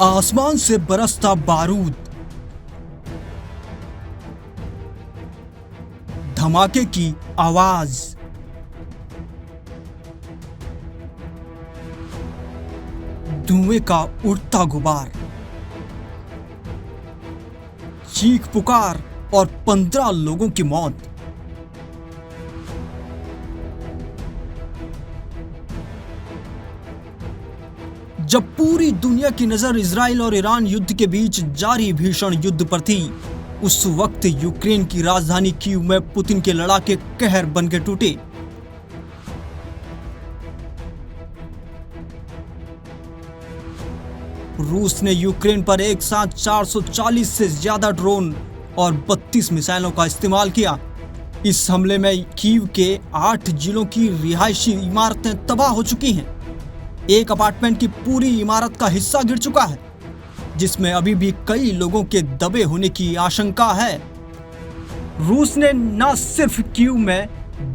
आसमान से बरसता बारूद, धमाके की आवाज, धुएं का उड़ता गुबार, चीख पुकार और 15 लोगों की मौत। जब पूरी दुनिया की नजर इजराइल और ईरान युद्ध के बीच जारी भीषण युद्ध पर थी, उस वक्त यूक्रेन की राजधानी कीव में पुतिन के लड़ाके कहर बनकर टूटे। रूस ने यूक्रेन पर एक साथ 440 से ज्यादा ड्रोन और 32 मिसाइलों का इस्तेमाल किया। इस हमले में कीव के 8 जिलों की रिहायशी इमारतें तबाह हो चुकी हैं। एक अपार्टमेंट की पूरी इमारत का हिस्सा गिर चुका है, जिसमें अभी भी कई लोगों के दबे होने की आशंका है। रूस ने न सिर्फ कीव में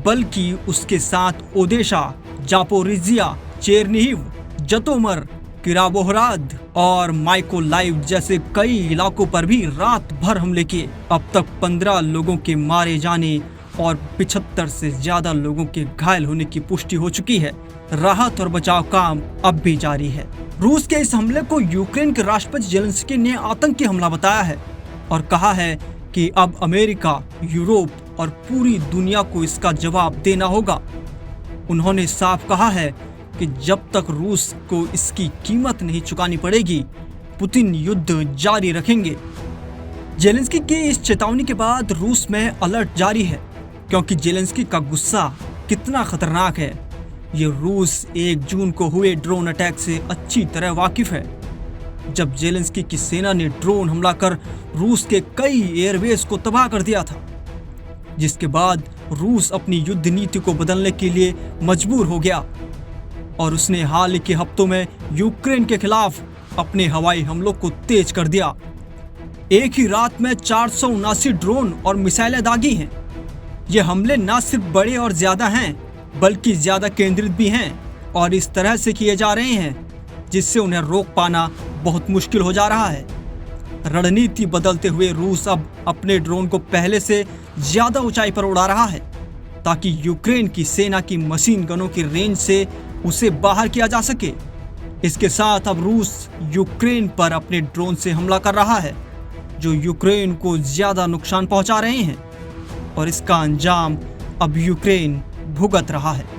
बल्कि उसके साथ ओदेशा, जापोरिजिया, चेरनिहिव, जतोमर, किरावोहराद और माइकोलाइव जैसे कई इलाकों पर भी रात भर हमले किए। अब तक 15 लोगों के मारे जाने और 75 से ज्यादा लोगों के घायल होने की पुष्टि हो चुकी है। राहत और बचाव काम अब भी जारी है। रूस के इस हमले को यूक्रेन के राष्ट्रपति जेलेंस्की ने आतंकी हमला बताया है और कहा है कि अब अमेरिका, यूरोप और पूरी दुनिया को इसका जवाब देना होगा। उन्होंने साफ कहा है कि जब तक रूस को इसकी कीमत नहीं चुकानी पड़ेगी, पुतिन युद्ध जारी रखेंगे। जेलेंस्की की इस चेतावनी के बाद रूस में अलर्ट जारी है, क्योंकि जेलेंस्की का गुस्सा कितना खतरनाक है ये रूस 1 जून को हुए ड्रोन अटैक से अच्छी तरह वाकिफ है। जब जेलेंस्की की सेना ने ड्रोन हमला कर रूस के कई एयरबेस को तबाह कर दिया था, जिसके बाद रूस अपनी युद्ध नीति को बदलने के लिए मजबूर हो गया और उसने हाल के हफ्तों में यूक्रेन के खिलाफ अपने हवाई हमलों को तेज कर दिया। एक ही रात में 479 ड्रोन और मिसाइलें दागी हैं। ये हमले न सिर्फ बड़े और ज्यादा हैं, बल्कि ज्यादा केंद्रित भी हैं और इस तरह से किए जा रहे हैं जिससे उन्हें रोक पाना बहुत मुश्किल हो जा रहा है। रणनीति बदलते हुए रूस अब अपने ड्रोन को पहले से ज्यादा ऊंचाई पर उड़ा रहा है, ताकि यूक्रेन की सेना की मशीन गनों की रेंज से उसे बाहर किया जा सके। इसके साथ अब रूस यूक्रेन पर अपने ड्रोन से हमला कर रहा है, जो यूक्रेन को ज्यादा नुकसान पहुंचा रहे हैं और इसका अंजाम अब यूक्रेन भुगत रहा है।